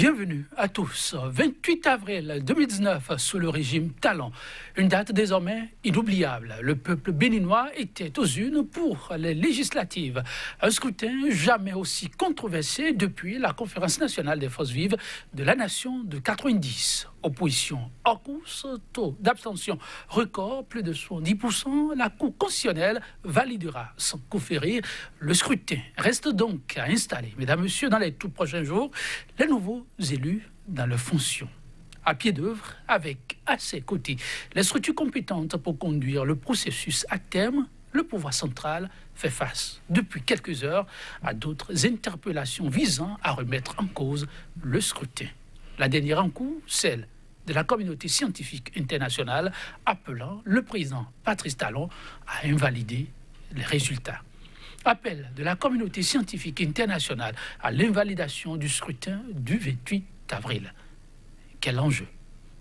Bienvenue à tous. 28 avril 2019, sous le régime Talon. Une date désormais inoubliable. Le peuple béninois était aux urnes pour les législatives. Un scrutin jamais aussi controversé depuis la conférence nationale des forces vives de la nation de 90. Opposition hors course, taux d'abstention record, plus de 70%. La Cour constitutionnelle validera sans coup férir. Le scrutin reste donc à installer, mesdames, messieurs, dans les tout prochains jours, les nouveaux élus dans leurs fonctions. À pied d'œuvre, avec à ses côtés les structures compétentes pour conduire le processus à terme, le pouvoir central fait face depuis quelques heures à d'autres interpellations visant à remettre en cause le scrutin. La dernière en cours, celle de la communauté scientifique internationale, appelant le président Patrice Talon à invalider les résultats. Appel de la communauté scientifique internationale à l'invalidation du scrutin du 28 avril. Quel enjeu?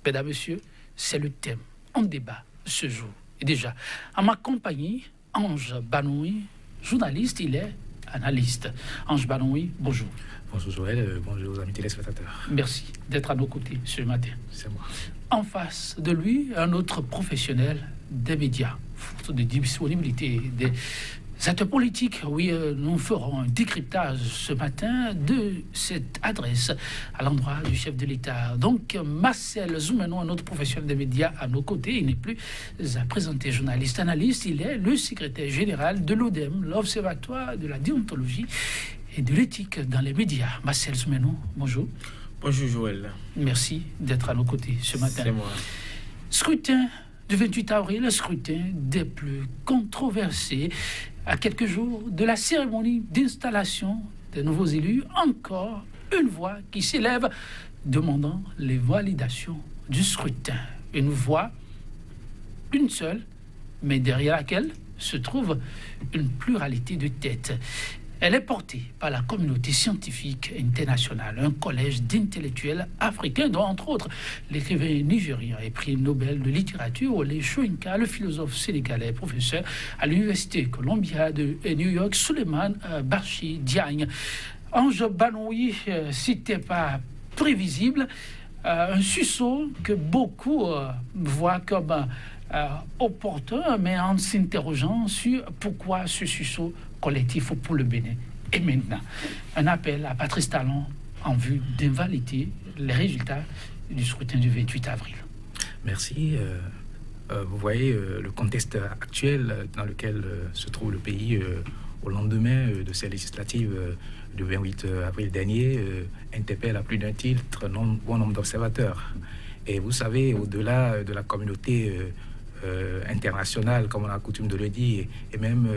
Mesdames, Messieurs, c'est le thème en débat ce jour. Et déjà, en ma compagnie, Ange Banoui, journaliste, il est analyste. Ange Banoui, bonjour. Bonjour Joël, bonjour aux amis téléspectateurs. Merci d'être à nos côtés ce matin. C'est moi. En face de lui, un autre professionnel des médias, faute de disponibilité des acteurs politiques. Oui, nous ferons un décryptage ce matin de cette adresse à l'endroit du chef de l'État. Donc, Marcel Zoumeno, un autre professionnel des médias à nos côtés, il n'est plus à présenter journaliste analyste, il est le secrétaire général de l'ODEM, l'Observatoire de la déontologie et de l'éthique dans les médias. Marcel Zoumeno, bonjour. Bonjour Joël. Merci d'être à nos côtés ce matin. C'est moi. Scrutin du 28 avril, le scrutin des plus controversés. À quelques jours de la cérémonie d'installation des nouveaux élus, encore une voix qui s'élève demandant les validations du scrutin. Une voix, une seule, mais derrière laquelle se trouve une pluralité de têtes. Elle est portée par la communauté scientifique internationale, un collège d'intellectuels africains, dont entre autres l'écrivain nigérien et prix Nobel de littérature Wole Soyinka, le philosophe sénégalais, professeur à l'université Columbia de New York, Souleymane Bachir Diagne. Ange Banoui, c'était pas prévisible, un sursaut que beaucoup voient comme opportun, mais en s'interrogeant sur pourquoi ce sursaut collectif pour le Bénin. Et maintenant, un appel à Patrice Talon en vue d'invalider les résultats du scrutin du 28 avril. Merci. Vous voyez le contexte actuel dans lequel se trouve le pays au lendemain de ces législatives du 28 avril dernier interpelle à plus d'un titre bon nombre d'observateurs. Et vous savez, au-delà de la communauté internationale, comme on a coutume de le dire, et même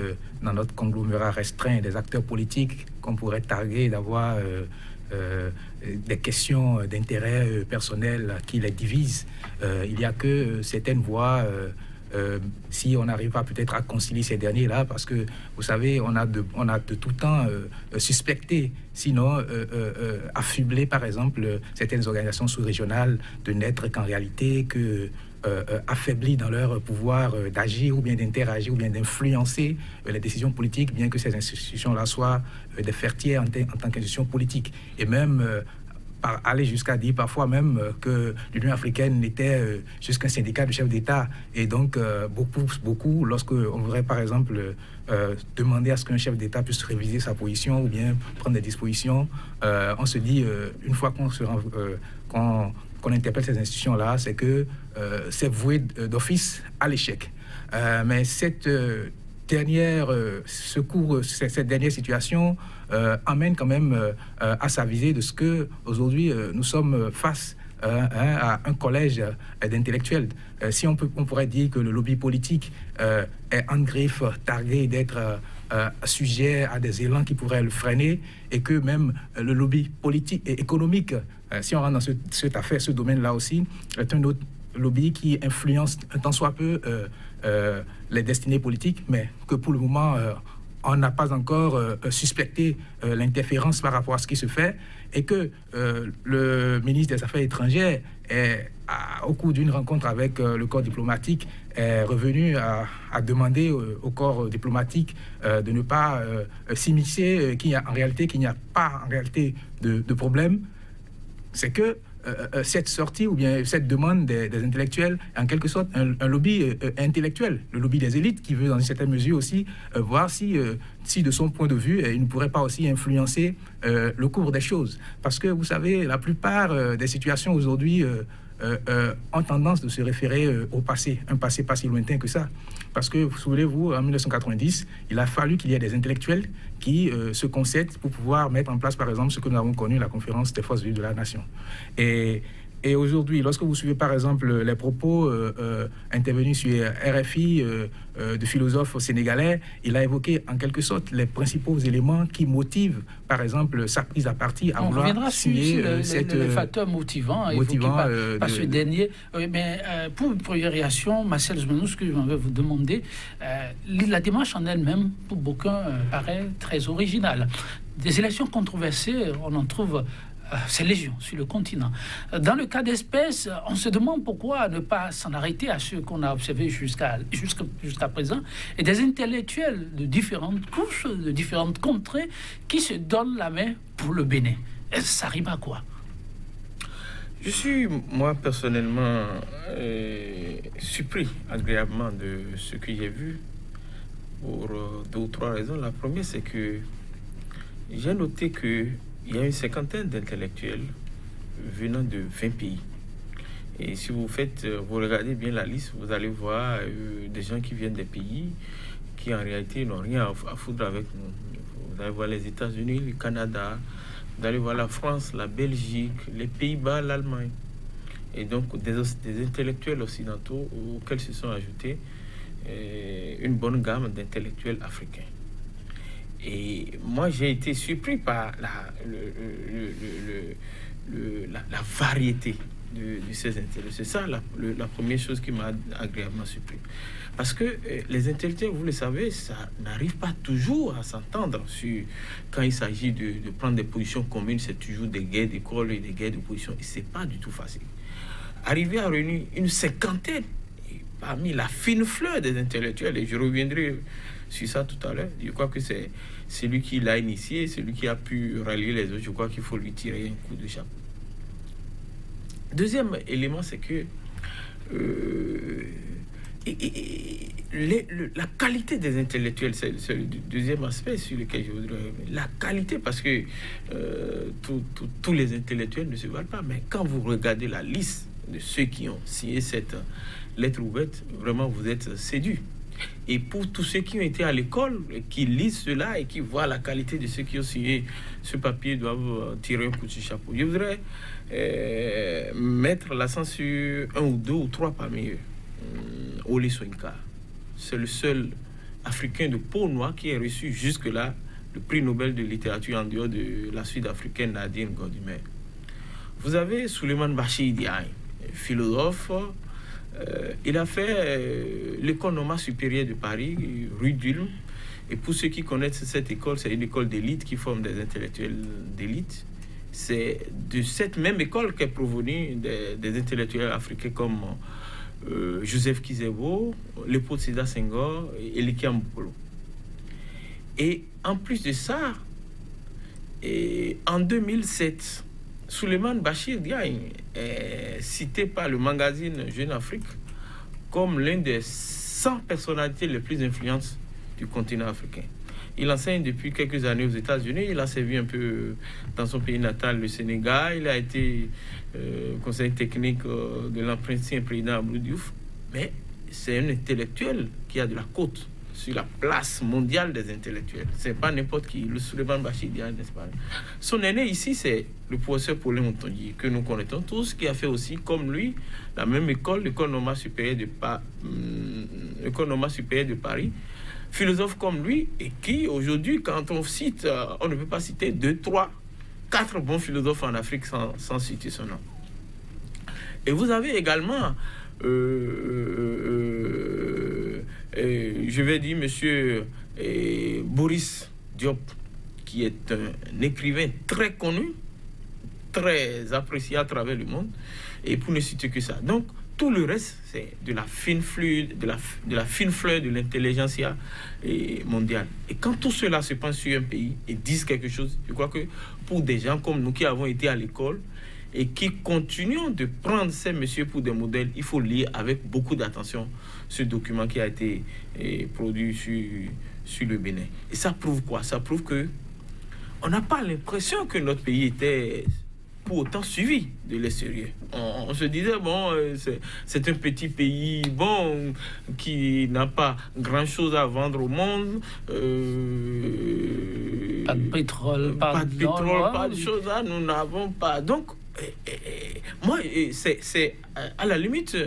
dans notre conglomérat restreint des acteurs politiques qu'on pourrait targuer d'avoir des questions d'intérêt personnel qui les divisent, il y a que certaines voix, si on n'arrive pas peut-être à concilier ces derniers-là, parce que vous savez, on a de tout temps suspecté, sinon affublé par exemple certaines organisations sous-régionales de n'être qu'en réalité que affaiblis dans leur pouvoir d'agir ou bien d'interagir ou bien d'influencer les décisions politiques, bien que ces institutions-là soient des fer-tiers en tant qu'institutions politiques. Et même aller jusqu'à dire parfois même que l'Union africaine n'était jusqu'un syndicat de chefs d'État. Et donc, beaucoup, lorsque on voudrait par exemple demander à ce qu'un chef d'État puisse réviser sa position ou bien prendre des dispositions, on se dit, une fois qu'on interpelle ces institutions-là, c'est que c'est voué d'office à l'échec. Mais cette dernière situation amène quand même à s'aviser de ce que aujourd'hui nous sommes face à un collège d'intellectuels. Si on pourrait dire que le lobby politique est en griffe, targué d'être sujet à des élans qui pourraient le freiner, et que même le lobby politique et économique, si on rentre dans cette affaire, ce domaine-là aussi, est un autre lobby qui influence un tant soit peu les destinées politiques, mais que pour le moment, on n'a pas encore suspecté l'interférence par rapport à ce qui se fait, et que le ministre des Affaires étrangères, au cours d'une rencontre avec le corps diplomatique, est revenu à demander au corps diplomatique de ne pas s'immiscer, qu'il n'y a pas en réalité de problème. c'est que cette sortie ou bien cette demande des intellectuels est en quelque sorte un lobby intellectuel, le lobby des élites qui veut dans une certaine mesure aussi voir si de son point de vue il ne pourrait pas aussi influencer le cours des choses. Parce que vous savez, la plupart des situations aujourd'hui ont tendance de se référer au passé, un passé pas si lointain que ça. Parce que, vous souvenez-vous, en 1990, il a fallu qu'il y ait des intellectuels qui se concèdent pour pouvoir mettre en place, par exemple, ce que nous avons connu, la conférence des forces vives de la nation. Et aujourd'hui, lorsque vous suivez par exemple les propos intervenus sur RFI de philosophes sénégalais, il a évoqué en quelque sorte les principaux éléments qui motivent par exemple sa prise à partie à vouloir signer cette... les facteurs motivants par ce dernier. Mais pour une première réaction, Marcel Zmenou, ce que je vais vous demander, la démarche en elle-même, pour beaucoup, paraît très originale. Des élections controversées, on en trouve... c'est légion sur le continent. Dans le cas d'espèce, on se demande pourquoi ne pas s'en arrêter à ce qu'on a observé jusqu'à présent, et des intellectuels de différentes couches, de différentes contrées, qui se donnent la main pour le Bénin. Ça rime à quoi? Je suis, moi, personnellement, surpris agréablement de ce que j'ai vu pour 2 ou 3 raisons. La première, c'est que j'ai noté que il y a une cinquantaine d'intellectuels venant de 20 pays. Et si vous regardez bien la liste, vous allez voir des gens qui viennent des pays qui en réalité n'ont rien à foutre avec nous. Vous allez voir les États-Unis, le Canada, vous allez voir la France, la Belgique, les Pays-Bas, l'Allemagne. Et donc des intellectuels occidentaux auxquels se sont ajoutés une bonne gamme d'intellectuels africains. Et moi, j'ai été surpris par la variété de ces intellectuels. C'est ça la première chose qui m'a agréablement surpris. Parce que les intellectuels, vous le savez, ça n'arrive pas toujours à s'entendre quand il s'agit de prendre des positions communes. C'est toujours des guerres d'école et des guerres de position. Et c'est pas du tout facile. Arriver à réunir une cinquantaine, parmi la fine fleur des intellectuels, et je reviendrai sur ça tout à l'heure. Je crois que c'est lui qui l'a initié, c'est lui qui a pu rallier les autres. Je crois qu'il faut lui tirer un coup de chapeau. Deuxième élément, c'est que la qualité des intellectuels, c'est le deuxième aspect sur lequel je voudrais revenir. La qualité, parce que tous les intellectuels ne se valent pas, mais quand vous regardez la liste de ceux qui ont signé cette lettre ouverte, vraiment vous êtes séduits. Et pour tous ceux qui ont été à l'école, qui lisent cela et qui voient la qualité de ceux qui ont signé ce papier, doivent tirer un coup de chapeau. Je voudrais mettre l'accent sur 1 ou 2 ou 3 parmi eux. Oli Soyinka, c'est le seul Africain de peau noire qui ait reçu jusque-là le prix Nobel de littérature en dehors de la Sud-Africaine Nadine Gordimer. Vous avez Souleymane Bachir Diagne, philosophe. Il a fait l'école normale supérieure de Paris, rue d'Ulm. Et pour ceux qui connaissent cette école, c'est une école d'élite qui forme des intellectuels d'élite. C'est de cette même école qu'est provenu des intellectuels africains comme Joseph Kizebo, Léopold Sédar Senghor et Elikia Mopolo. Et en plus de ça, en 2007, Souleymane Bachir Diagne est cité par le magazine Jeune Afrique comme l'un des 100 personnalités les plus influentes du continent africain. Il enseigne depuis quelques années aux États-Unis. Il a servi un peu dans son pays natal, le Sénégal. Il a été conseiller technique de l'ancien président Abdou Diouf. Mais c'est un intellectuel qui a de la cote sur la place mondiale des intellectuels. C'est pas n'importe qui. Le Souleymane Bachir Diagne, n'est-ce pas? Son aîné ici, c'est le professeur Paulin Montondier, que nous connaissons tous, qui a fait aussi, comme lui, la même école, l'école normale supérieure de Paris. Philosophe comme lui, et qui, aujourd'hui, quand on cite, on ne peut pas citer 2, 3, 4 bons philosophes en Afrique sans citer son nom. Et vous avez également, je vais dire, monsieur Boris Diop, qui est un écrivain très connu, très apprécié à travers le monde, et pour ne citer que ça. Donc, tout le reste, c'est de la fine fleur, de la fine fleur de l'intelligentsia mondiale. Et quand tout cela se passe sur un pays et disent quelque chose, je crois que pour des gens comme nous qui avons été à l'école et qui continuons de prendre ces messieurs pour des modèles, il faut lire avec beaucoup d'attention ce document qui a été produit sur le Bénin. Et ça prouve quoi? Ça prouve que on n'a pas l'impression que notre pays était pour autant suivi de l'extérieur. On se disait, bon, c'est un petit pays, bon, qui n'a pas grand-chose à vendre au monde. Pas de pétrole, pas de choses là, nous n'avons pas. Donc, moi, c'est à la limite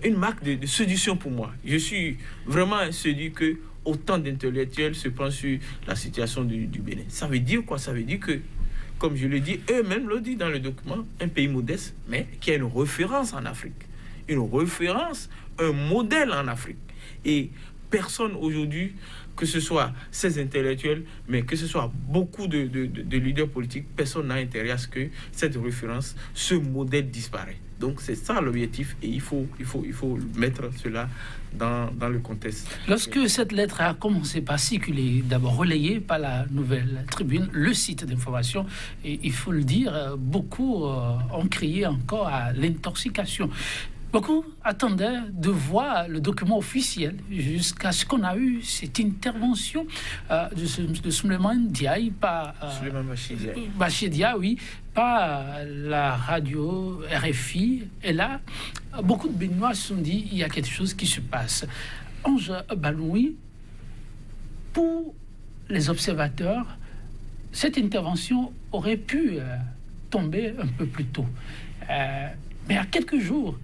une marque de séduction pour moi. Je suis vraiment séduit que autant d'intellectuels se penchent sur la situation du Bénin. Ça veut dire quoi? Ça veut dire que, comme je le dis, eux-mêmes le disent dans le document, un pays modeste, mais qui a une référence en Afrique. Une référence, un modèle en Afrique. Et personne aujourd'hui, que ce soit ces intellectuels, mais que ce soit beaucoup de leaders politiques, personne n'a intérêt à ce que cette référence, ce modèle disparaisse. Donc c'est ça l'objectif et il faut mettre cela dans le contexte. Lorsque cette lettre a commencé par circuler, d'abord relayée par la Nouvelle Tribune, le site d'information, et il faut le dire, beaucoup ont crié encore à l'intoxication. Beaucoup attendaient de voir le document officiel jusqu'à ce qu'on a eu cette intervention de Souleymane Ndiaye par Bachir Diaye, oui, par la radio RFI. Et là, beaucoup de Béninois se sont dit il y a quelque chose qui se passe. Ange Baloui, pour les observateurs, cette intervention aurait pu tomber un peu plus tôt. Mais à quelques jours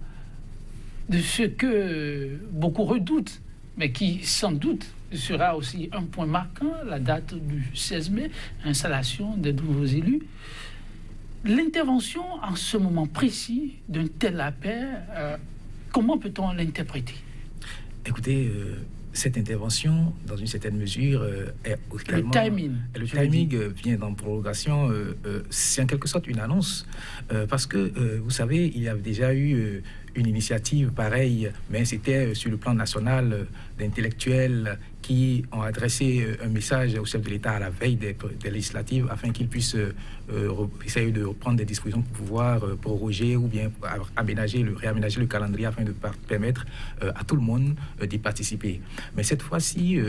de ce que beaucoup redoutent, mais qui sans doute sera aussi un point marquant, la date du 16 mai, installation des nouveaux élus. L'intervention en ce moment précis d'un tel appel, comment peut-on l'interpréter? Écoutez, cette intervention, dans une certaine mesure, est également... Le timing vient dans prolongation. C'est en quelque sorte une annonce. Parce que, vous savez, il y a déjà eu une initiative pareille, mais c'était sur le plan national d'intellectuels qui ont adressé un message au chef de l'État à la veille des législatives afin qu'il puisse essayer de reprendre des dispositions pour pouvoir proroger ou bien réaménager le calendrier afin de permettre à tout le monde d'y participer. Mais cette fois-ci,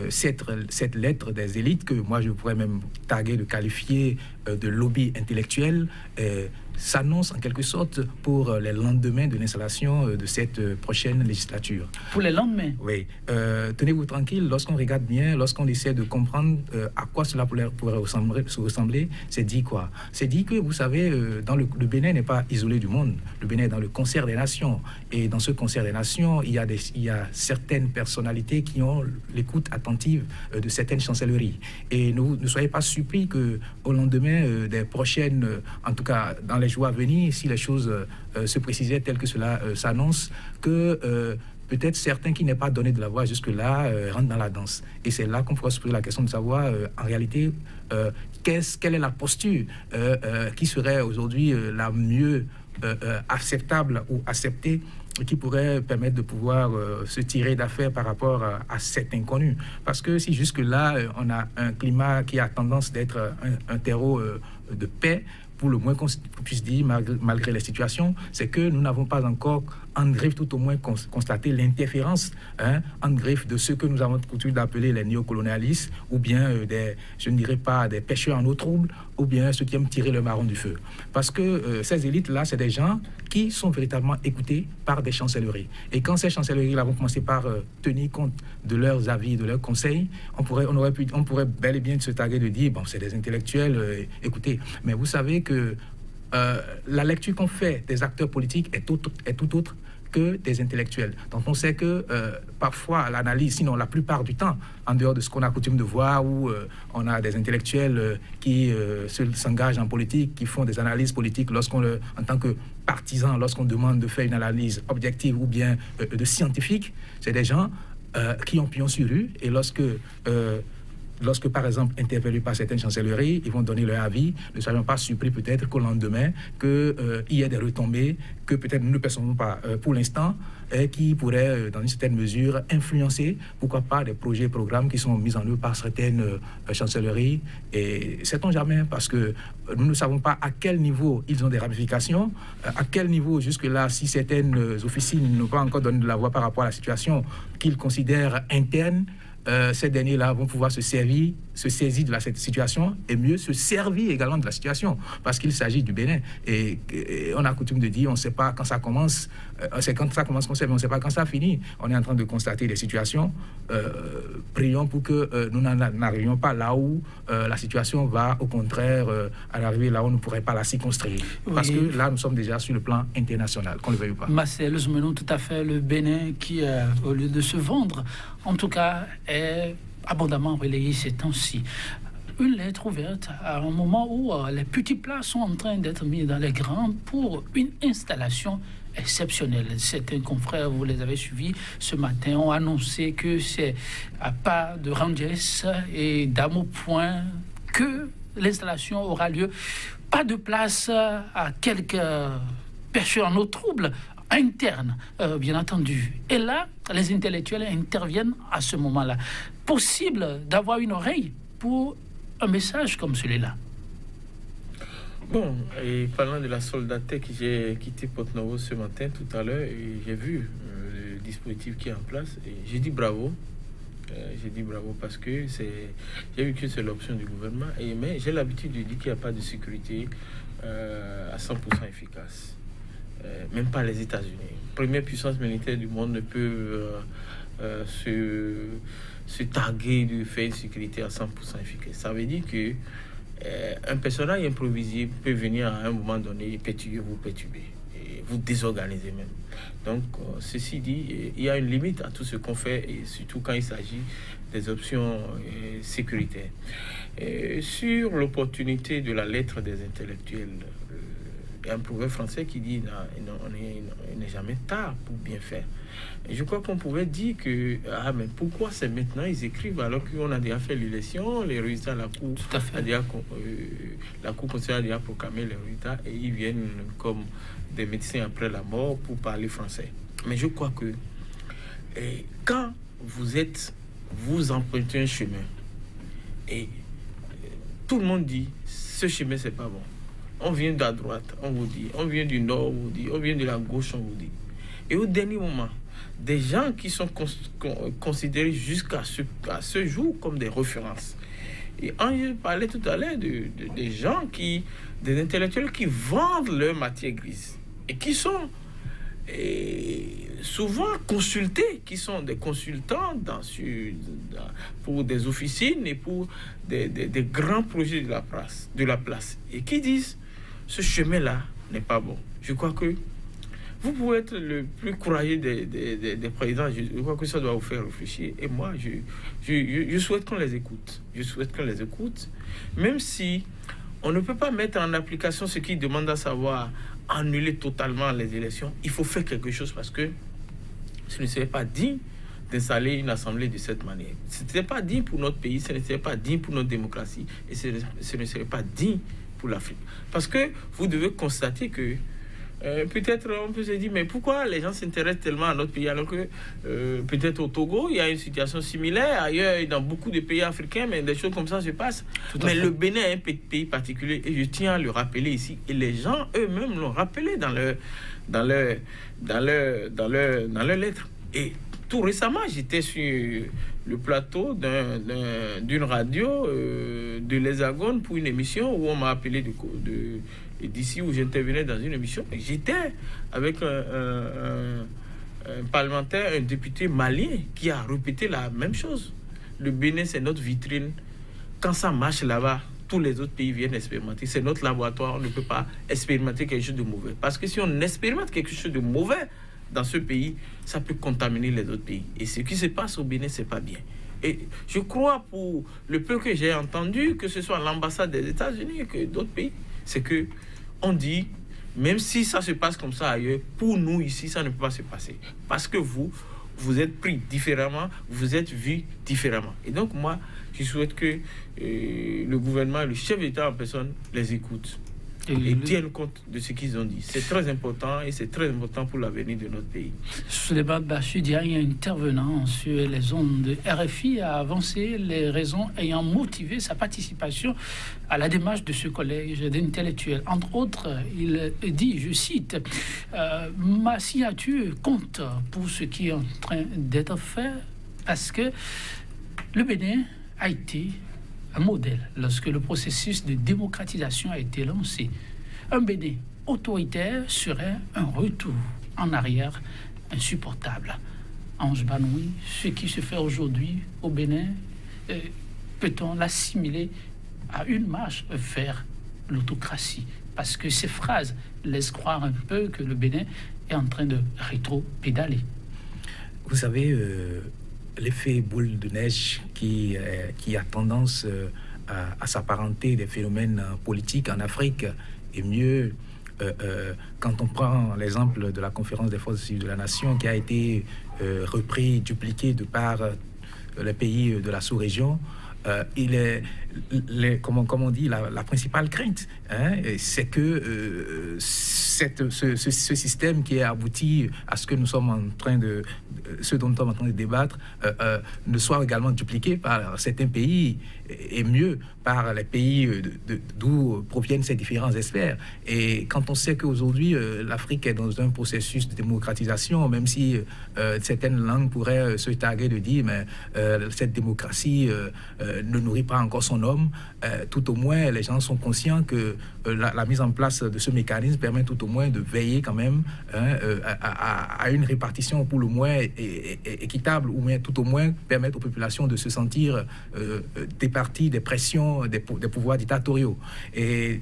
cette lettre des élites, que moi je pourrais même taguer, de qualifier de lobby intellectuel, s'annonce en quelque sorte pour les lendemains de l'installation de cette prochaine législature. Pour les lendemains? Oui. Tenez-vous tranquille, lorsqu'on regarde bien, lorsqu'on essaie de comprendre à quoi cela pourrait ressembler, c'est dit quoi? C'est dit que, vous savez, le Bénin n'est pas isolé du monde. Le Bénin est dans le concert des nations. Et dans ce concert des nations, il y a certaines personnalités qui ont l'écoute attentive de certaines chancelleries. Et ne soyez pas surpris qu'au lendemain des prochaines, en tout cas dans les jours à venir, si les choses se précisaient telles que cela s'annonce, que peut-être certains qui n'aient pas donné de la voix jusque-là rentrent dans la danse. Et c'est là qu'on pourra se poser la question de savoir, en réalité, quelle est la posture qui serait aujourd'hui la mieux acceptable ou acceptée, qui pourrait permettre de pouvoir se tirer d'affaire par rapport à cet inconnu. Parce que si jusque-là, on a un climat qui a tendance d'être un terreau de paix, pour le moins qu'on puisse dire, malgré les situations, c'est que nous n'avons pas encore en griffe, tout au moins, constaté l'interférence en griffe de ce que nous avons coutume d'appeler les néocolonialistes, ou bien je ne dirais pas des pêcheurs en eau trouble, ou bien ceux qui aiment tirer le marron du feu. Parce que ces élites-là, c'est des gens qui sont véritablement écoutés par des chancelleries. Et quand ces chancelleries-là vont commencer par tenir compte de leurs avis, de leurs conseils, on pourrait bel et bien se targuer de dire, bon, c'est des intellectuels, écoutez. Mais vous savez que la lecture qu'on fait des acteurs politiques est tout autre que des intellectuels. Donc on sait que parfois l'analyse, sinon la plupart du temps, en dehors de ce qu'on a coutume de voir, où on a des intellectuels qui s'engagent en politique, qui font des analyses politiques en tant que partisans, lorsqu'on demande de faire une analyse objective ou bien de scientifique, c'est des gens qui ont pignon sur rue, et lorsque lorsque, par exemple, interpellés par certaines chancelleries, ils vont donner leur avis. Ne soyons pas surpris peut-être qu'au lendemain, qu'il y ait des retombées que peut-être nous ne percevons pas pour l'instant, et qui pourraient, dans une certaine mesure, influencer, pourquoi pas, des projets et programmes qui sont mis en œuvre par certaines chancelleries. Et sait-on jamais, parce que nous ne savons pas à quel niveau ils ont des ramifications, à quel niveau, jusque-là, si certaines officines n'ont pas encore donné de la voix par rapport à la situation qu'ils considèrent interne, ces derniers-là vont pouvoir se saisir de cette situation et mieux se servir également de la situation parce qu'il s'agit du Bénin. Et on a coutume de dire, on ne sait pas quand ça commence, c'est quand ça commence qu'on sait, mais on ne sait pas quand ça finit. On est en train de constater des situations. Prions pour que nous n'arrivions pas là où la situation va, au contraire, à l'arrivée là où on ne pourrait pas la circonscrire. Parce que là, nous sommes déjà sur le plan international, qu'on le veuille ou pas. Marcel Zoumenou, tout à fait, le Bénin qui, au lieu de se vendre, en tout cas, est abondamment relayé ces temps-ci. Une lettre ouverte à un moment où les petits plats sont en train d'être mis dans les grands pour une installation exceptionnelle. Certains confrères, vous les avez suivis ce matin, ont annoncé que c'est à pas de Rangers et d'âme au point que l'installation aura lieu. Pas de place à quelques pêcheurs en eau trouble interne, bien entendu. Et là, les intellectuels interviennent à ce moment-là. Possible d'avoir une oreille pour un message comme celui-là. Bon, et parlant de la Soldatec, j'ai quitté Porto-Novo ce matin, tout à l'heure, et j'ai vu le dispositif qui est en place, et j'ai dit bravo. J'ai dit bravo parce que j'ai vu que c'est l'option du gouvernement, mais j'ai l'habitude de dire qu'il n'y a pas de sécurité à 100% efficace. Même pas les États-Unis. Première puissance militaire du monde ne peut se targuer de faire une sécurité à 100% efficace. Ça veut dire que un personnage improvisé peut venir à un moment donné perturber, et vous désorganiser même. Donc, ceci dit, il y a une limite à tout ce qu'on fait, et surtout quand il s'agit des options sécuritaires. Sur l'opportunité de la lettre des intellectuels, il y a un proverbe français qui dit il n'est jamais tard pour bien faire. Et je crois qu'on pouvait dire que mais pourquoi c'est maintenant ils écrivent alors qu'on a déjà fait l'élection, les résultats, la Cour la Cour constitutionnelle a déjà proclamé les résultats et ils viennent comme des médecins après la mort pour parler français. Mais je crois que quand vous empruntez un chemin et tout le monde dit ce chemin c'est pas bon. On vient de la droite, on vous dit. On vient du nord, on vous dit. On vient de la gauche, on vous dit. Et au dernier moment, des gens qui sont considérés jusqu'à ce jour comme des références. Et je parlais tout à l'heure des gens des intellectuels qui vendent leur matière grise et qui sont souvent consultés, qui sont des consultants pour des officines et pour des grands projets de la place et qui disent ce chemin-là n'est pas bon. Je crois que vous pouvez être le plus courageux des présidents. Je crois que ça doit vous faire réfléchir. Et moi, je souhaite qu'on les écoute. Je souhaite qu'on les écoute, même si on ne peut pas mettre en application ce qu'ils demandent, à savoir annuler totalement les élections. Il faut faire quelque chose parce que ce ne serait pas digne d'installer une assemblée de cette manière. Ce n'était pas digne pour notre pays, ce n'était pas digne pour notre démocratie et ce ne serait pas digne pour l'Afrique. Parce que vous devez constater que peut-être on peut se dire mais pourquoi les gens s'intéressent tellement à notre pays alors que peut-être au Togo il y a une situation similaire, ailleurs dans beaucoup de pays africains, mais des choses comme ça se passent. Mais le Bénin est un pays particulier et je tiens à le rappeler ici et les gens eux-mêmes l'ont rappelé dans leur lettre. Et tout récemment j'étais sur le plateau d'une radio de l'Hexagone pour une émission où on m'a appelé d'ici où j'intervenais dans une émission. Et j'étais avec un parlementaire, un député malien qui a répété la même chose. Le Bénin, c'est notre vitrine. Quand ça marche là-bas, tous les autres pays viennent expérimenter. C'est notre laboratoire, on ne peut pas expérimenter quelque chose de mauvais. Parce que si on expérimente quelque chose de mauvais dans ce pays, ça peut contaminer les autres pays. Et ce qui se passe au Bénin, c'est pas bien. Et je crois, pour le peu que j'ai entendu, que ce soit l'ambassade des États-Unis que d'autres pays, c'est que on dit, même si ça se passe comme ça ailleurs, pour nous ici, ça ne peut pas se passer. Parce que vous vous êtes pris différemment, vous êtes vu différemment. Et donc moi, je souhaite que le gouvernement, le chef d'État en personne, les écoute et tiennent compte de ce qu'ils ont dit. C'est très important et c'est très important pour l'avenir de notre pays. Souleymane Bachir, un intervenant sur les ondes de RFI, a avancé les raisons ayant motivé sa participation à la démarche de ce collège d'intellectuels. Entre autres, il dit, je cite, ma signature compte pour ce qui est en train d'être fait parce que le Bénin a été un modèle lorsque le processus de démocratisation a été lancé. Un Bénin autoritaire serait un retour en arrière insupportable. Ange Banoui, ce qui se fait aujourd'hui au Bénin, peut-on l'assimiler à une marche vers l'autocratie? Parce que ces phrases laissent croire un peu que le Bénin est en train de rétro-pédaler. Vous savez, l'effet boule de neige qui a tendance à s'apparenter des phénomènes politiques en Afrique est mieux quand on prend l'exemple de la conférence des forces civiles de la nation qui a été repris, dupliqué de par les pays de la sous-région. Il est, comme on dit, la principale crainte, c'est que ce système qui est abouti à ce que nous sommes en train de, ce dont nous sommes en train de débattre, ne soit également dupliqué par certains pays et mieux par les pays d'où proviennent ces différents experts. Et quand on sait qu'aujourd'hui l'Afrique est dans un processus de démocratisation, même si certaines langues pourraient se targuer de dire mais cette démocratie ne nourrit pas encore son homme, tout au moins les gens sont conscients que la mise en place de ce mécanisme permet tout au moins de veiller quand même à une répartition pour le moins équitable, ou bien tout au moins permettre aux populations de se sentir départies des pressions des pouvoirs dictatoriaux. Et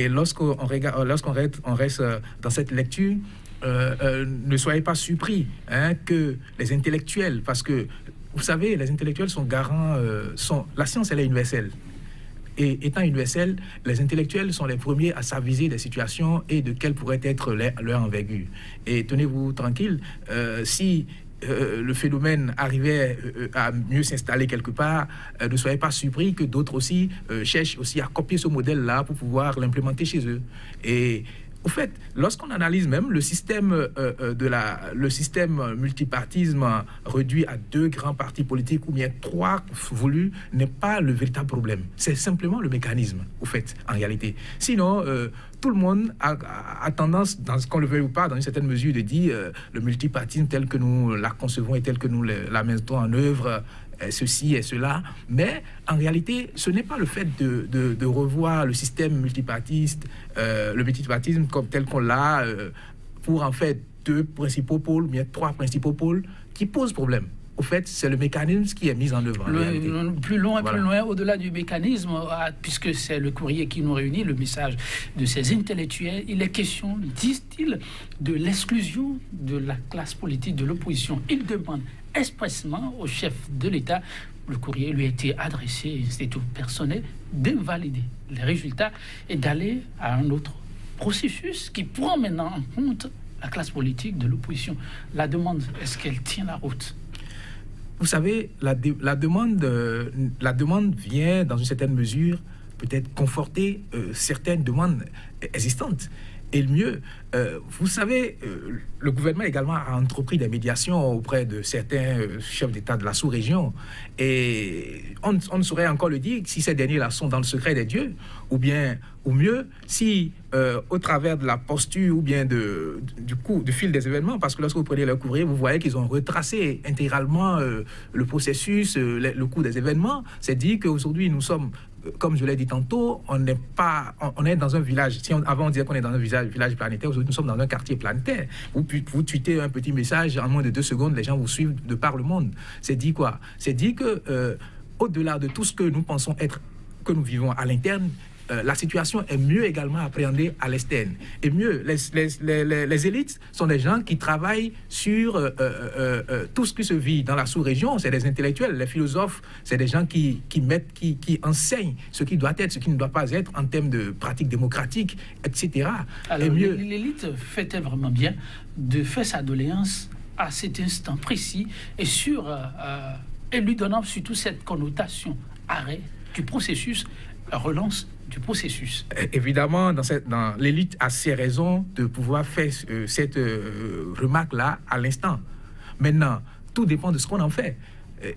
lorsqu'on reste dans cette lecture, ne soyez pas surpris que les intellectuels, parce que vous savez, les intellectuels sont garants, la science elle est universelle. Et étant universelle, les intellectuels sont les premiers à s'aviser des situations et de quelle pourrait être leur envergure. Et tenez-vous tranquille, si le phénomène arrivait à mieux s'installer quelque part, ne soyez pas surpris que d'autres aussi cherchent aussi à copier ce modèle-là pour pouvoir l'implémenter chez eux. Et au fait, lorsqu'on analyse même le système multipartisme réduit à 2 grands partis politiques ou bien 3 voulus n'est pas le véritable problème. C'est simplement le mécanisme, au fait, en réalité. Sinon, tout le monde a tendance, dans ce qu'on le veuille ou pas, dans une certaine mesure, de dire le multipartisme tel que nous la concevons et tel que nous la mettons en œuvre, ceci et cela, mais en réalité, ce n'est pas le fait de revoir le système multipartiste, le multipartisme comme tel qu'on l'a, pour en fait 2 principaux pôles, ou bien 3 principaux pôles, qui pose problème. Au fait, c'est le mécanisme qui est mis en œuvre. Plus loin, au-delà du mécanisme, puisque c'est le courrier qui nous réunit, le message de ces intellectuels, il est question, disent-ils, de l'exclusion de la classe politique, de l'opposition. Ils demandent expressément au chef de l'État, le courrier lui a été adressé, c'est tout personnel, d'invalider les résultats et d'aller à un autre processus qui prend maintenant en compte la classe politique de l'opposition. La demande, est-ce qu'elle tient la route ? Vous savez, la demande vient, dans une certaine mesure, peut-être conforter certaines demandes existantes. Et le mieux, vous savez, le gouvernement également a entrepris des médiations auprès de certains chefs d'État de la sous-région. Et on ne saurait encore le dire si ces derniers-là sont dans le secret des dieux, ou mieux, si au travers de la posture ou bien du fil des événements, parce que lorsque vous prenez leur courrier, vous voyez qu'ils ont retracé intégralement le processus, le cours des événements. C'est dit qu'aujourd'hui, nous sommes, comme je l'ai dit tantôt, on est dans un village. Avant on disait qu'on est dans un village planétaire, aujourd'hui nous sommes dans un quartier planétaire. Vous tweetez un petit message, en moins de 2 secondes, les gens vous suivent de par le monde. C'est dit quoi? C'est dit que au-delà de tout ce que nous pensons être, que nous vivons à l'interne, la situation est mieux également appréhendée à l'externe. Et mieux, les élites sont des gens qui travaillent sur tout ce qui se vit dans la sous-région. C'est des intellectuels, les philosophes, c'est des gens qui enseignent ce qui doit être, ce qui ne doit pas être en termes de pratiques démocratiques, etc. Alors, l'élite fait-elle vraiment bien de faire sa doléance à cet instant précis et et lui donnant surtout cette connotation arrêt du processus, relance du processus. Évidemment, dans l'élite a ses raisons de pouvoir faire cette remarque-là à l'instant. Maintenant, tout dépend de ce qu'on en fait.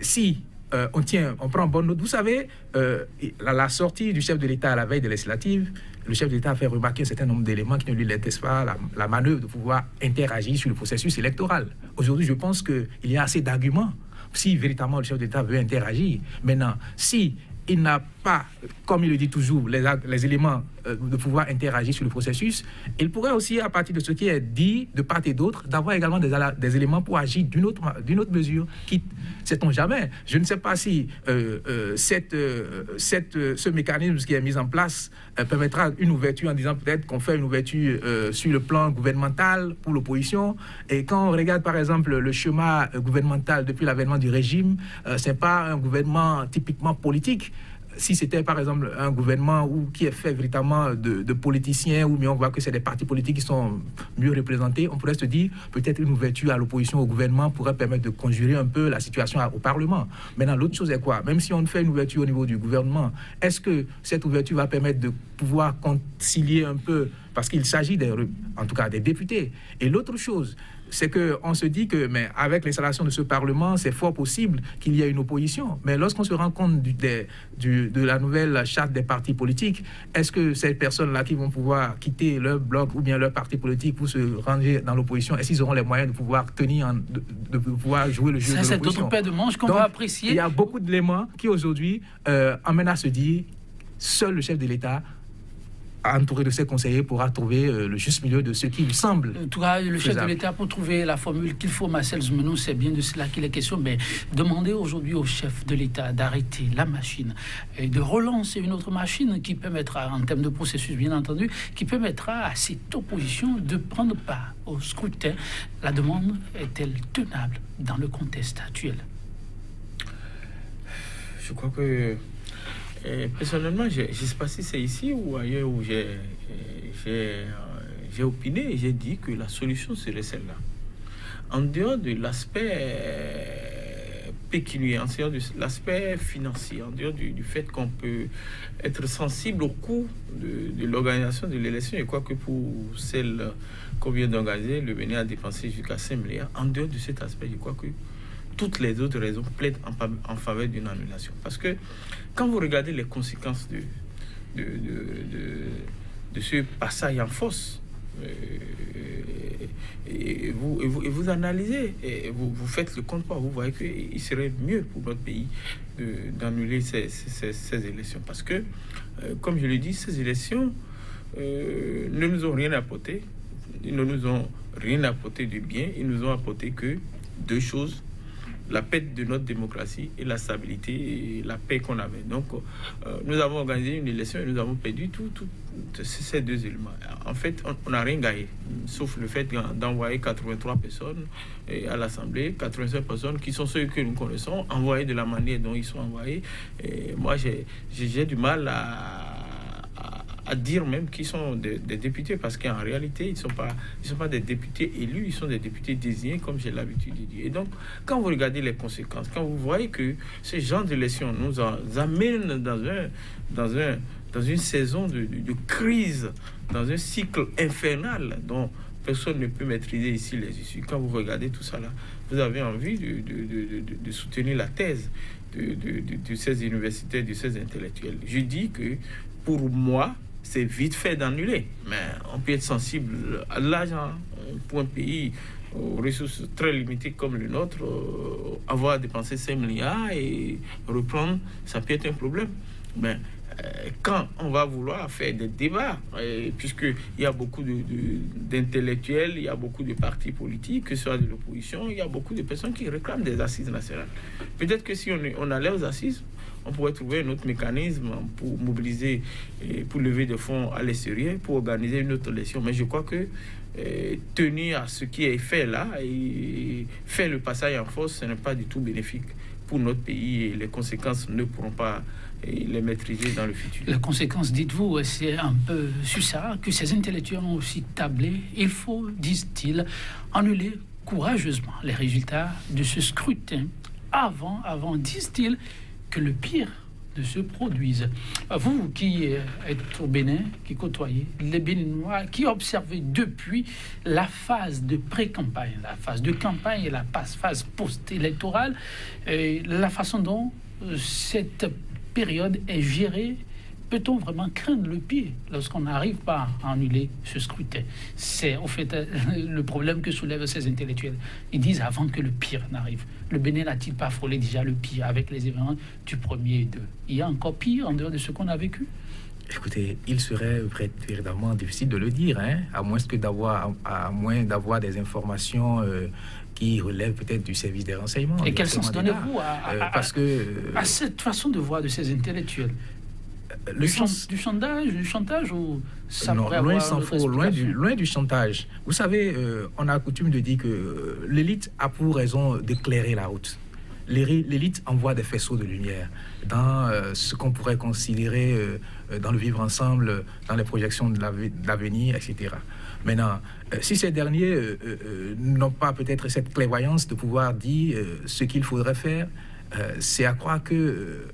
Si on prend bonne note, vous savez, la sortie du chef de l'État à la veille des législatives, le chef de l'État a fait remarquer un certain nombre d'éléments qui ne lui laissent pas la manœuvre de pouvoir interagir sur le processus électoral. Aujourd'hui, je pense qu'il y a assez d'arguments si véritablement le chef de l'État veut interagir. Maintenant, si il n'a pas, comme il le dit toujours, les éléments de pouvoir interagir sur le processus, il pourrait aussi, à partir de ce qui est dit de part et d'autre, d'avoir également des éléments pour agir d'une autre mesure, quitte, sait-on jamais. Je ne sais pas si ce mécanisme qui est mis en place permettra une ouverture en disant peut-être qu'on fait une ouverture sur le plan gouvernemental pour l'opposition. Et quand on regarde par exemple le schéma gouvernemental depuis l'avènement du régime, ce n'est pas un gouvernement typiquement politique. Si c'était par exemple un gouvernement qui est fait véritablement de politiciens, ou bien on voit que c'est des partis politiques qui sont mieux représentés, on pourrait se dire peut-être une ouverture à l'opposition au gouvernement pourrait permettre de conjurer un peu la situation au Parlement. Maintenant, l'autre chose est quoi? Même si on fait une ouverture au niveau du gouvernement, est-ce que cette ouverture va permettre de pouvoir concilier un peu, parce qu'il s'agit en tout cas des députés. Et l'autre chose, c'est qu'on se dit que, mais avec l'installation de ce Parlement, c'est fort possible qu'il y ait une opposition. Mais lorsqu'on se rend compte de la nouvelle charte des partis politiques, est-ce que ces personnes-là qui vont pouvoir quitter leur bloc ou bien leur parti politique pour se ranger dans l'opposition, est-ce qu'ils auront les moyens de pouvoir tenir, de pouvoir jouer le jeu de l'opposition? C'est d'autres paires de manches qu'on va apprécier. Il y a beaucoup d'éléments qui aujourd'hui amènent à se dire, seul le chef de l'État, entouré de ses conseillers, pourra trouver le juste milieu de ce qui lui semble. En tout cas, le chef faisable. de l'État, pour trouver la formule qu'il faut, Marcel Zmenou, c'est bien de cela qu'il est question. Mais demander aujourd'hui au chef de l'État d'arrêter la machine et de relancer une autre machine qui permettra, en termes de processus bien entendu, qui permettra à cette opposition de prendre part au scrutin. La demande est-elle tenable dans le contexte actuel? Je crois que personnellement, je ne sais pas si c'est ici ou ailleurs où j'ai opiné et j'ai dit que la solution serait celle-là. En dehors de l'aspect pécuniaire, en dehors de l'aspect financier, en dehors du fait qu'on peut être sensible au coût de l'organisation de l'élection, je crois que pour celle qu'on vient d'organiser, le Bénin a dépensé jusqu'à 5 milliards. En dehors de cet aspect, je crois que toutes les autres raisons plaident en faveur d'une annulation. Parce que quand vous regardez les conséquences de ce passage en force, et vous analysez, et vous faites le compte pas, vous voyez qu'il serait mieux pour notre pays d'annuler ces élections. Parce que, comme je l'ai dit, ces élections ne nous ont rien apporté. Ils ne nous ont rien apporté de bien. Ils nous ont apporté que deux choses: la perte de notre démocratie et la stabilité et la paix qu'on avait. Donc, nous avons organisé une élection et nous avons perdu tous ces deux éléments. En fait, on n'a rien gagné, sauf le fait d'envoyer 83 personnes à l'Assemblée, 85 personnes qui sont ceux que nous connaissons, envoyés de la manière dont ils sont envoyés. Et moi, j'ai du mal à dire même qu'ils sont des députés, parce qu'en réalité, ils sont pas des députés élus, ils sont des députés désignés, comme j'ai l'habitude de dire. Et donc, quand vous regardez les conséquences, quand vous voyez que ces gens d'élection nous amènent dans une saison de crise, dans un cycle infernal dont personne ne peut maîtriser ici les issues. Quand vous regardez tout ça là, vous avez envie de soutenir la thèse de ces universitaires, de ces intellectuels. Je dis que pour moi, c'est vite fait d'annuler, mais on peut être sensible à l'argent. Pour un pays aux ressources très limitées comme le nôtre, avoir dépensé 5 milliards et reprendre, ça peut être un problème. Mais quand on va vouloir faire des débats, puisqu'il y a beaucoup d'intellectuels, il y a beaucoup de partis politiques, que ce soit de l'opposition, il y a beaucoup de personnes qui réclament des assises nationales. Peut-être que si on allait aux assises, on pourrait trouver un autre mécanisme pour mobiliser, pour lever des fonds à l'extérieur, pour organiser une autre élection. Mais je crois que tenir à ce qui est fait là et faire le passage en force, ce n'est pas du tout bénéfique pour notre pays, et les conséquences ne pourront pas les maîtriser dans le futur. Les conséquences, dites-vous, c'est un peu sur ça que ces intellectuels ont aussi tablé. Il faut, disent-ils, annuler courageusement les résultats de ce scrutin avant, disent-ils, que le pire ne se produise. Vous qui êtes au Bénin, qui côtoyez les Béninois, qui observez depuis la phase de pré-campagne, la phase de campagne et la phase post-électorale, la façon dont cette période est gérée, peut-on vraiment craindre le pire lorsqu'on n'arrive pas à annuler ce scrutin? C'est au fait le problème que soulèvent ces intellectuels. Ils disent avant que le pire n'arrive. Le Bénin n'a-t-il pas frôlé déjà le pire avec les événements du 1er et 2? Il y a encore pire en dehors de ce qu'on a vécu? Écoutez, il serait véritablement difficile de le dire, hein, à moins d'avoir des informations qui relèvent peut-être du service des renseignements. Et quel sens donnez-vous à cette façon de voir de ces intellectuels? Du chantage ou ça non, pourrait loin avoir s'en faut, loin du chantage. Vous savez, on a coutume de dire que l'élite a pour raison d'éclairer la route. L'élite envoie des faisceaux de lumière dans ce qu'on pourrait considérer dans le vivre ensemble, dans les projections de l'avenir, etc. Maintenant, si ces derniers n'ont pas peut-être cette clairvoyance de pouvoir dire ce qu'il faudrait faire, c'est à croire que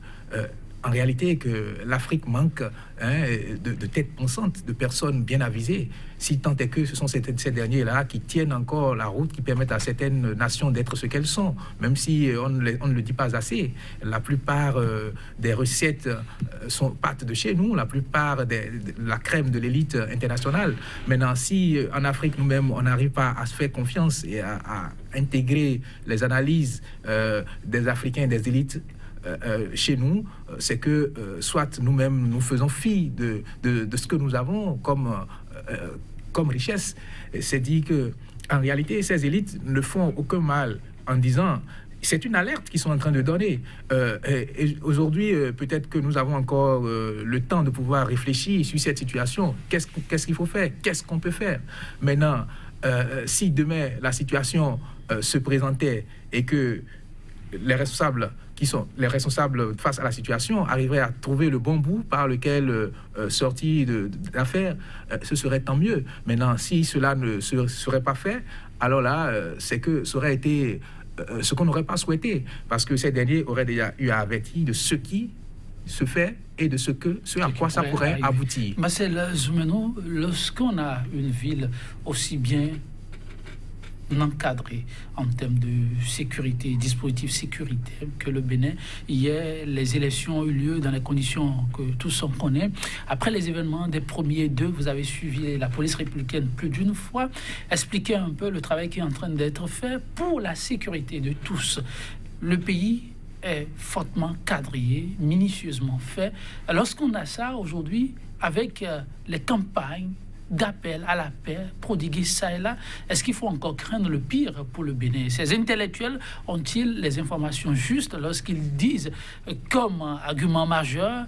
en réalité, que l'Afrique manque de têtes pensantes, de personnes bien avisées, si tant est que ce sont ces derniers-là qui tiennent encore la route, qui permettent à certaines nations d'être ce qu'elles sont, même si on ne le dit pas assez. La plupart des recettes partent de chez nous, la plupart de la crème de l'élite internationale. Maintenant, si en Afrique, nous-mêmes, on n'arrive pas à se faire confiance et à intégrer les analyses des Africains et des élites, chez nous, c'est que soit nous-mêmes nous faisons fi de ce que nous avons comme richesse. C'est dit que en réalité ces élites ne font aucun mal en disant c'est une alerte qu'ils sont en train de donner. Et aujourd'hui, peut-être que nous avons encore le temps de pouvoir réfléchir sur cette situation. Qu'est-ce qu'il faut faire? Qu'est-ce qu'on peut faire? Maintenant, si demain la situation se présentait et que les responsables face à la situation arriveraient à trouver le bon bout par lequel sortir d'affaires, ce serait tant mieux. Maintenant, si cela ne serait pas fait, alors là, c'est que ça aurait été ce qu'on n'aurait pas souhaité, parce que ces derniers auraient déjà eu à avertir de ce qui se fait et de ce à quoi ça pourrait aboutir. Marcel Zoumeno, lorsqu'on a une ville aussi bien encadré en termes de sécurité, dispositifs sécuritaires que le Bénin, hier, les élections ont eu lieu dans les conditions que tous on connaît. Après les événements des 1er 2, vous avez suivi la police républicaine plus d'une fois. Expliquez un peu le travail qui est en train d'être fait pour la sécurité de tous. Le pays est fortement quadrillé, minutieusement fait. Lorsqu'on a ça aujourd'hui, avec les campagnes d'appel à la paix prodigués ça et là, est-ce qu'il faut encore craindre le pire pour le Bénin? Ces intellectuels ont-ils les informations justes lorsqu'ils disent comme argument majeur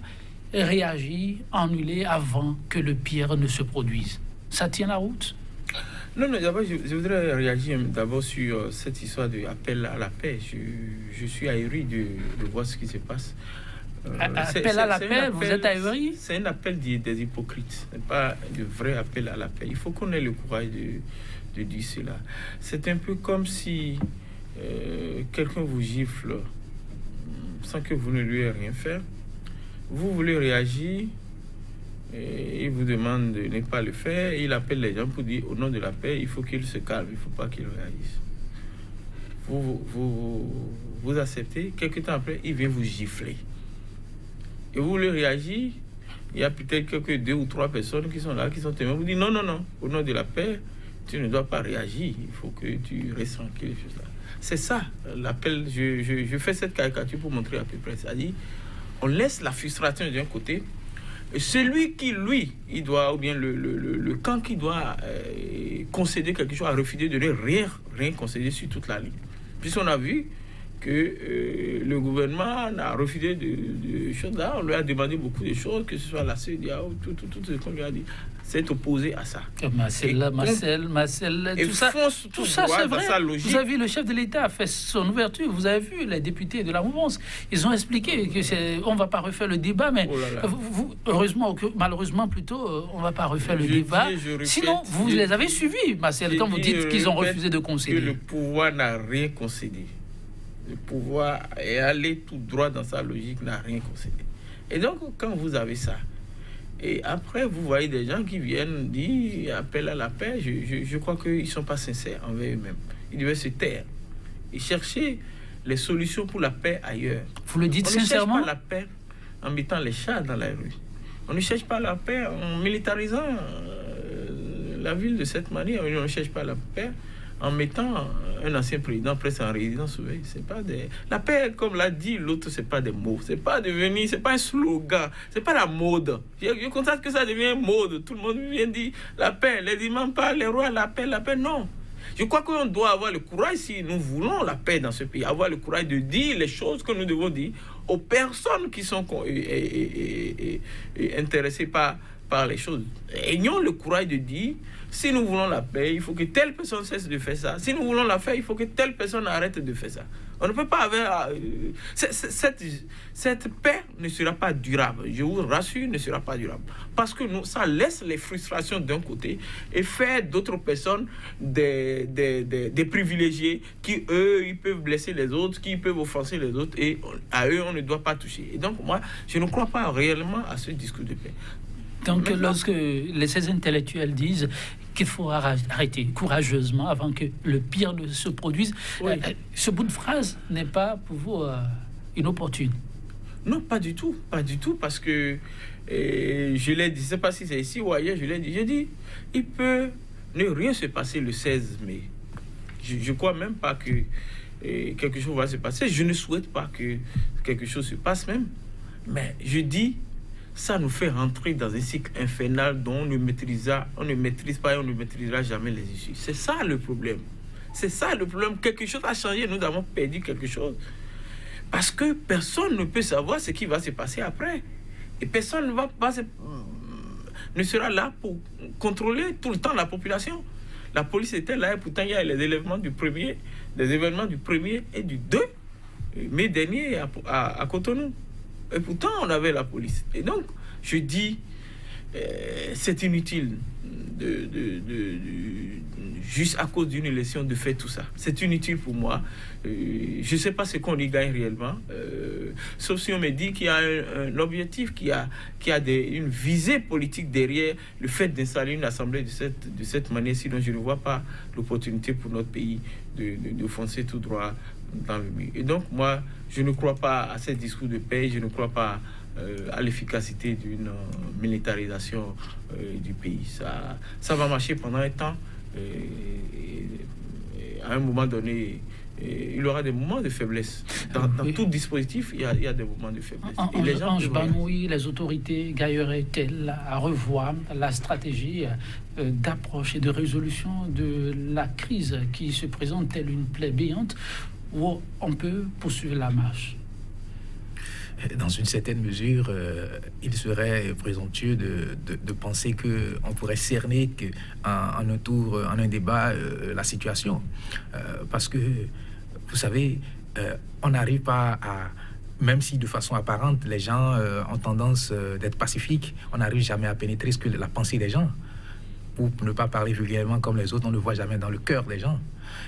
réagir, annuler avant que le pire ne se produise? Ça tient la route? Non, d'abord, je voudrais réagir d'abord sur cette histoire d'appel à la paix. Je suis ahuri de voir ce qui se passe. Appel à la paix, vous êtes ahuri? C'est un appel des hypocrites, ce n'est pas de vrai appel à la paix. Il faut qu'on ait le courage de dire cela. C'est un peu comme si quelqu'un vous gifle sans que vous ne lui ayez rien fait. Vous voulez réagir, et il vous demande de ne pas le faire, et il appelle les gens pour dire au nom de la paix, il faut qu'il se calme, il ne faut pas qu'il réagisse. Vous acceptez, quelques temps après, il vient vous gifler. Et vous voulez réagir, il y a peut-être quelques 2 ou 3 personnes qui sont là, qui sont témoins. Vous dites non, au nom de la paix, tu ne dois pas réagir, il faut que tu restes tranquille. C'est ça l'appel. Je fais cette caricature pour montrer à peu près. C'est-à-dire, on laisse la frustration d'un côté, et celui qui, lui, il doit, ou bien le camp qui doit concéder quelque chose, a refusé de rien concéder sur toute la ligne. Puisqu'on a vu que le gouvernement a refusé de choses là, on lui a demandé beaucoup de choses, que ce soit la CEDEAO, tout ce qu'on lui a dit. s'est opposé à ça. Marcel, tout ça c'est vrai. Vous avez vu, le chef de l'État a fait son ouverture. Vous avez vu les députés de la mouvance. Ils ont expliqué que on ne va pas refaire le débat, mais heureusement, malheureusement plutôt, on ne va pas refaire le débat. Sinon, vous les avez suivis, Marcel, quand vous dites qu'ils ont refusé de concéder. Le pouvoir n'a rien concédé. Le pouvoir est allé tout droit dans sa logique, n'a rien concédé. Et donc, quand vous avez ça, et après, vous voyez des gens qui viennent dire appel à la paix, je crois qu'ils ne sont pas sincères envers eux-mêmes. Ils devaient se taire et chercher les solutions pour la paix ailleurs. Vous le dites sincèrement? On ne cherche pas la paix en mettant les chars dans la rue. On ne cherche pas la paix en militarisant la ville de cette manière. On ne cherche pas la paix en mettant un ancien président presque en résidence surveillée. C'est pas des... La paix, comme l'a dit l'autre, c'est pas des mots. C'est pas devenu, c'est pas un slogan. C'est pas la mode. Je constate que ça devient mode. Tout le monde vient dire la paix. Les imams parlent, les rois, la paix, non. Je crois qu'on doit avoir le courage, si nous voulons la paix dans ce pays, avoir le courage de dire les choses que nous devons dire aux personnes qui sont intéressées par les choses. Ayons le courage de dire, si nous voulons la paix, il faut que telle personne cesse de faire ça. Si nous voulons la paix, il faut que telle personne arrête de faire ça. On ne peut pas avoir... cette paix ne sera pas durable. Je vous rassure, ne sera pas durable. Parce que ça laisse les frustrations d'un côté et fait d'autres personnes des privilégiés qui, eux, ils peuvent blesser les autres, qui peuvent offenser les autres et à eux, on ne doit pas toucher. Et donc, moi, je ne crois pas réellement à ce discours de paix. Donc, lorsque ces intellectuels disent qu'il faut arrêter courageusement avant que le pire ne se produise, ce bout de phrase n'est pas pour vous inopportune? Non, pas du tout, parce que je l'ai dit, je ne sais pas si c'est ici ou ailleurs, je l'ai dit, j'ai dit, il peut ne rien se passer le 16 mai. Je ne crois même pas que quelque chose va se passer. Je ne souhaite pas que quelque chose se passe même, mais je dis, ça nous fait rentrer dans un cycle infernal dont on ne maîtrise pas et on ne maîtrisera jamais les issues. C'est ça le problème. Quelque chose a changé, nous avons perdu quelque chose. Parce que personne ne peut savoir ce qui va se passer après. Et personne ne sera là pour contrôler tout le temps la population. La police était là et pourtant il y a les événements du 1er et du 2 mai dernier à Cotonou. Et pourtant, on avait la police. Et donc, je dis, c'est inutile juste à cause d'une élection de faire tout ça. C'est inutile pour moi. Je ne sais pas ce qu'on y gagne réellement. Sauf si on me dit qu'il y a un objectif, qu'il y a une visée politique derrière le fait d'installer une assemblée de cette manière. Sinon, je ne vois pas l'opportunité pour notre pays de foncer tout droit dans le mur. Et donc, moi, je ne crois pas à ces discours de paix, je ne crois pas à l'efficacité d'une militarisation du pays. Ça va marcher pendant un temps. Et à un moment donné, il y aura des moments de faiblesse. Dans tout dispositif, il y a des moments de faiblesse. Et les gens les autorités gagneraient-elles à revoir la stratégie d'approche et de résolution de la crise qui se présente telle une plaie béante, où on peut poursuivre la marche? Dans une certaine mesure, il serait présomptueux de penser qu'on pourrait cerner en un débat la situation. Parce que, vous savez, on n'arrive pas à... Même si de façon apparente, les gens ont tendance d'être pacifiques, on n'arrive jamais à pénétrer la pensée des gens. Pour ne pas parler vulgairement comme les autres, on ne voit jamais dans le cœur des gens.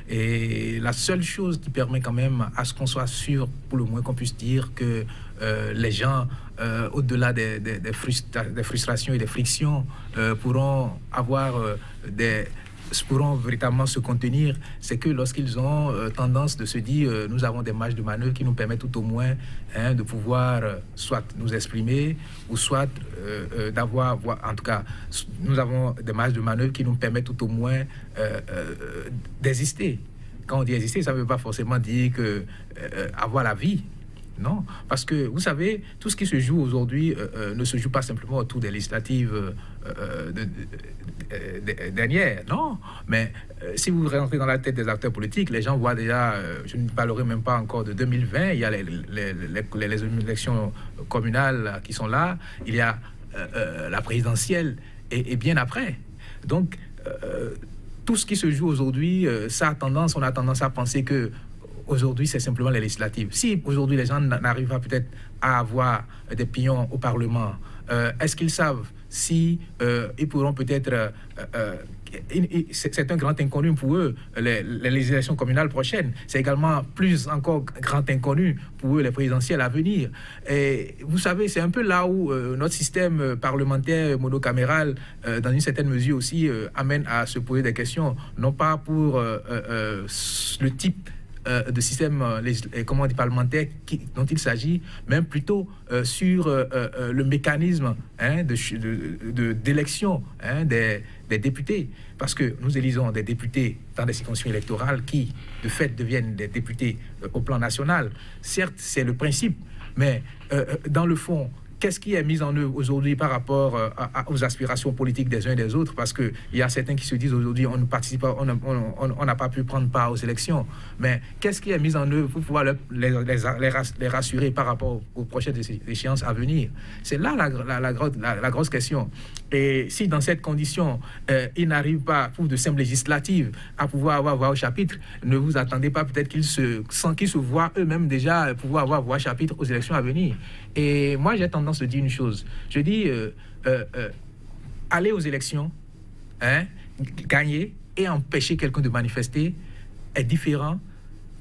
Et la seule chose qui permet quand même à ce qu'on soit sûr, pour le moins qu'on puisse dire que les gens, au-delà des frustrations et des frictions, pourront véritablement se contenir, c'est que lorsqu'ils ont tendance de se dire nous avons des marges de manœuvre qui nous permettent tout au moins de pouvoir soit nous exprimer ou soit en tout cas nous avons des marges de manœuvre qui nous permettent tout au moins d'exister. Quand on dit exister, ça ne veut pas forcément dire que avoir la vie. Non, parce que vous savez, tout ce qui se joue aujourd'hui ne se joue pas simplement autour des législatives dernières, non. Mais si vous rentrez dans la tête des acteurs politiques, les gens voient déjà, je ne parlerai même pas encore de 2020, il y a les élections communales qui sont là, il y a la présidentielle et bien après. Donc, tout ce qui se joue aujourd'hui, on a tendance à penser que aujourd'hui, c'est simplement les législatives. Si aujourd'hui les gens n'arrivent pas peut-être à avoir des pions au Parlement, est-ce qu'ils savent si ils pourront peut-être... c'est un grand inconnu pour eux, les législations communales prochaines. C'est également plus encore grand inconnu pour eux, les présidentielles à venir. Et vous savez, c'est un peu là où notre système parlementaire monocaméral, dans une certaine mesure aussi, amène à se poser des questions, non pas pour le type de système parlementaire dont il s'agit, mais plutôt sur le mécanisme d'élection des députés. Parce que nous élisons des députés dans des circonscriptions électorales qui, de fait, deviennent des députés au plan national. Certes, c'est le principe, mais dans le fond, qu'est-ce qui est mis en œuvre aujourd'hui par rapport aux aspirations politiques des uns et des autres? Parce qu'il y a certains qui se disent aujourd'hui on ne participe pas, on n'a pas pu prendre part aux élections. Mais qu'est-ce qui est mis en œuvre pour pouvoir les rassurer par rapport aux prochaines échéances à venir? C'est là la grosse question. Et si dans cette condition, ils n'arrivent pas, pour de simples législatives, à pouvoir avoir voix au chapitre, ne vous attendez pas peut-être qu'ils se voient eux-mêmes déjà pouvoir avoir voix au chapitre aux élections à venir. Et moi, j'ai tendance à dire une chose. Je dis, aller aux élections, gagner et empêcher quelqu'un de manifester est différent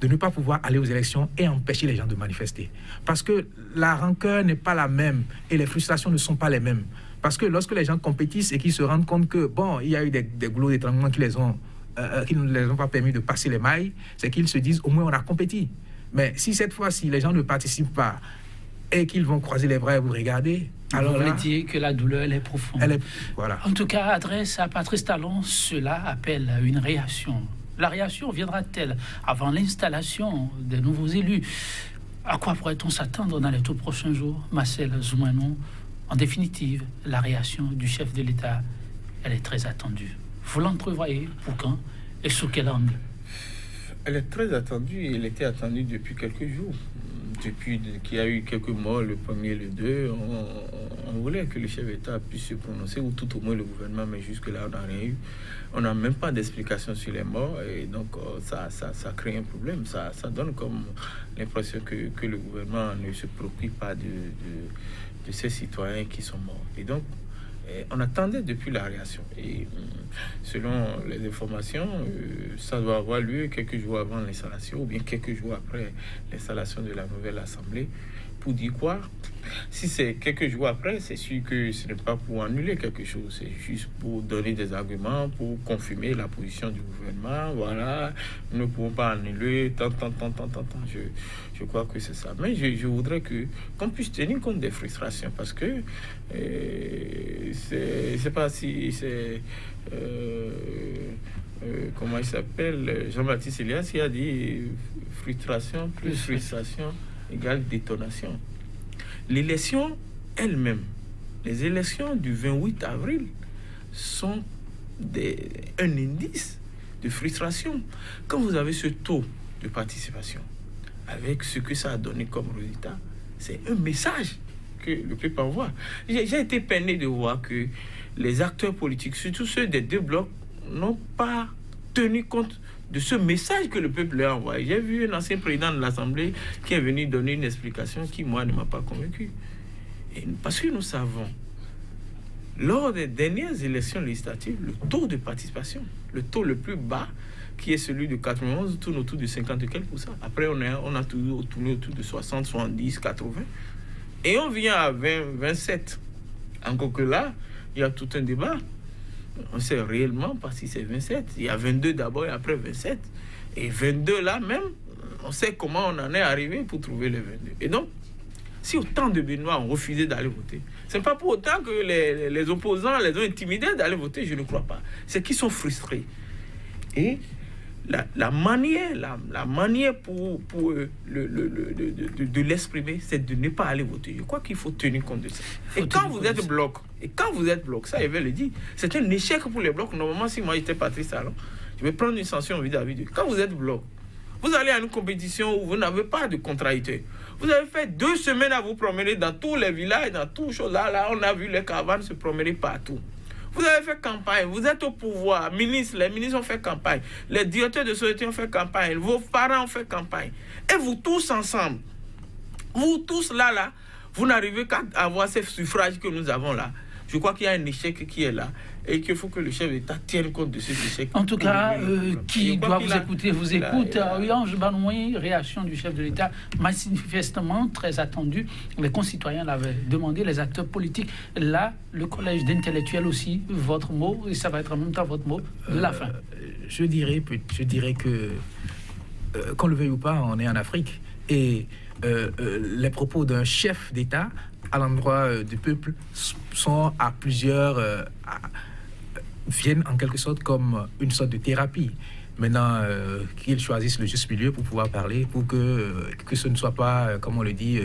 de ne pas pouvoir aller aux élections et empêcher les gens de manifester. Parce que la rancœur n'est pas la même et les frustrations ne sont pas les mêmes. Parce que lorsque les gens compétissent et qu'ils se rendent compte que, bon, il y a eu des goulots d'étranglement qui ne les ont pas permis de passer les mailles, c'est qu'ils se disent, au moins, on a compétit. Mais si cette fois-ci, les gens ne participent pas et qu'ils vont croiser les bras et vous regarder, alors vous là, voulez dire que la douleur, elle est profonde. Voilà. En tout cas, adresse à Patrice Talon, cela appelle à une réaction. La réaction viendra-t-elle avant l'installation des nouveaux élus? À quoi pourrait-on s'attendre dans les tout prochains jours? Marcel Zoumanon, en définitive, la réaction du chef de l'État, elle est très attendue. Vous l'entrevoyez pour quand et sous quel angle? Elle est très attendue. Elle était attendue depuis quelques jours. Depuis qu'il y a eu quelques morts, le 1er, le 2, on voulait que le chef d'État puisse se prononcer, ou tout au moins le gouvernement, mais jusque-là, on n'a rien eu. On n'a même pas d'explication sur les morts, et donc ça crée un problème. Ça donne comme l'impression que le gouvernement ne se préoccupe pas de ces citoyens qui sont morts. Et donc, on attendait depuis la réaction. Et selon les informations, ça doit avoir lieu quelques jours avant l'installation ou bien quelques jours après l'installation de la nouvelle Assemblée. Pour dire quoi? Si c'est quelques jours après, c'est sûr que ce n'est pas pour annuler quelque chose. C'est juste pour donner des arguments, pour confirmer la position du gouvernement. Voilà, nous ne pouvons pas annuler tant. Je crois que c'est ça. Mais je voudrais qu'on puisse tenir compte des frustrations parce que c'est pas si c'est... comment il s'appelle? Jean-Baptiste Elias, il a dit frustration plus frustration égale détonation. L'élection elle-même, les élections du 28 avril sont un indice de frustration. Quand vous avez ce taux de participation, avec ce que ça a donné comme résultat, c'est un message que le peuple envoie. J'ai été peiné de voir que les acteurs politiques, surtout ceux des deux blocs, n'ont pas tenu compte de ce message que le peuple leur a envoyé. J'ai vu un ancien président de l'Assemblée qui est venu donner une explication qui, moi, ne m'a pas convaincu. Et parce que nous savons, lors des dernières élections législatives, le taux de participation, le taux le plus bas, qui est celui de 91, tourne autour de 50 et quelques %. Après, on a toujours tourné autour de 60, 70, 80. Et on vient à 20, 27. Encore que là, il y a tout un débat. On sait réellement pas si c'est 27. Il y a 22 d'abord et après 27. Et 22 là même, on sait comment on en est arrivé pour trouver les 22. Et donc, si autant de Béninois ont refusé d'aller voter, ce n'est pas pour autant que les opposants les ont intimidés d'aller voter, je ne crois pas. C'est qu'ils sont frustrés. Et la manière pour de l'exprimer, c'est de ne pas aller voter. Je crois qu'il faut tenir compte de ça. Et quand vous êtes bloc, ça, je vais le dire, c'est un échec pour les blocs. Normalement, si moi j'étais Patrice Talon, je vais prendre une sanction vis-à-vis de. Quand vous êtes bloc, vous allez à une compétition où vous n'avez pas de contrariété. Vous avez fait 2 semaines à vous promener dans tous les villages, dans toutes choses. Là, on a vu les caravanes se promener partout. Vous avez fait campagne, vous êtes au pouvoir, les ministres ont fait campagne, les directeurs de société ont fait campagne, vos parents ont fait campagne. Et vous tous ensemble, vous tous là, vous n'arrivez qu'à avoir ces suffrages que nous avons là. Je crois qu'il y a un échec qui est là et qu'il faut que le chef d'État tienne compte de cet échec. En tout cas, qui doit vous écouter, vous écoute. Ange Banoui, réaction du chef de l'État, manifestement très attendue. Les concitoyens l'avaient demandé, les acteurs politiques. Là, le collège d'intellectuels aussi, votre mot, et ça va être en même temps votre mot de la fin. Je dirais que, qu'on le veuille ou pas, on est en Afrique. Et les propos d'un chef d'État à l'endroit du peuple sont à plusieurs... viennent en quelque sorte comme une sorte de thérapie. Maintenant, qu'ils choisissent le juste milieu pour pouvoir parler, pour que ce ne soit pas, comme on le dit,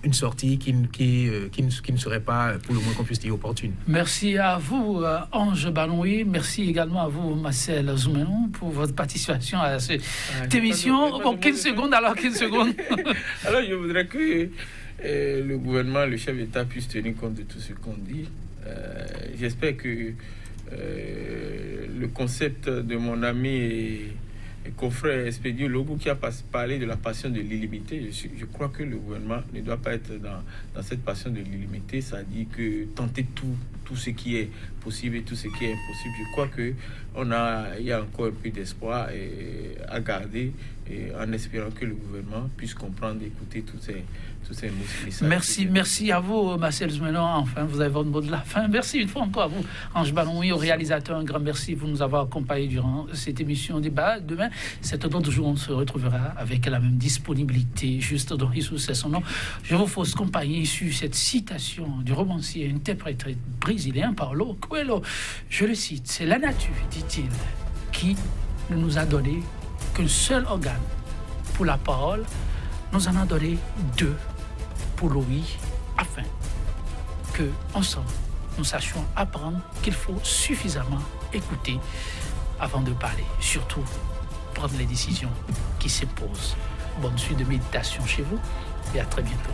une sortie qui ne serait pas, pour le moins qu'on puisse dire, opportune. Merci à vous, Ange Banoui. Merci également à vous, Marcel Zoumenon, pour votre participation à cette émission. Bon, 15 secondes, alors 15 secondes. Alors, je voudrais que le gouvernement, le chef d'État puisse tenir compte de tout ce qu'on dit. J'espère que le concept de mon ami et confrère Expédié Logo qui a parlé de la passion de l'illimité, je crois que le gouvernement ne doit pas être dans cette passion de l'illimité. Ça dit que tenter tout ce qui est possible et tout ce qui est impossible. Je crois qu'il y a encore un peu d'espoir à garder, et en espérant que le gouvernement puisse comprendre et écouter tous ces messages. Merci à vous, Marcel Zoumenon. Enfin, vous avez votre mot de la fin. Merci une fois encore à vous, Ange Banoui, au réalisateur. Un grand merci de nous avoir accompagnés durant cette émission débat. Demain, c'est un autre jour, on se retrouvera avec la même disponibilité, juste dans Issou, c'est son nom. Je vous fausse compagnie sur cette citation du romancier interprète brésilien Paulo Coelho. Je le cite, c'est la nature, dit-il, qui ne nous a donné qu'un seul organe pour la parole, nous en a donné 2 pour l'ouïe, afin que ensemble nous sachions apprendre qu'il faut suffisamment écouter avant de parler, surtout prendre les décisions qui s'imposent. Bonne suite de méditation chez vous et à très bientôt.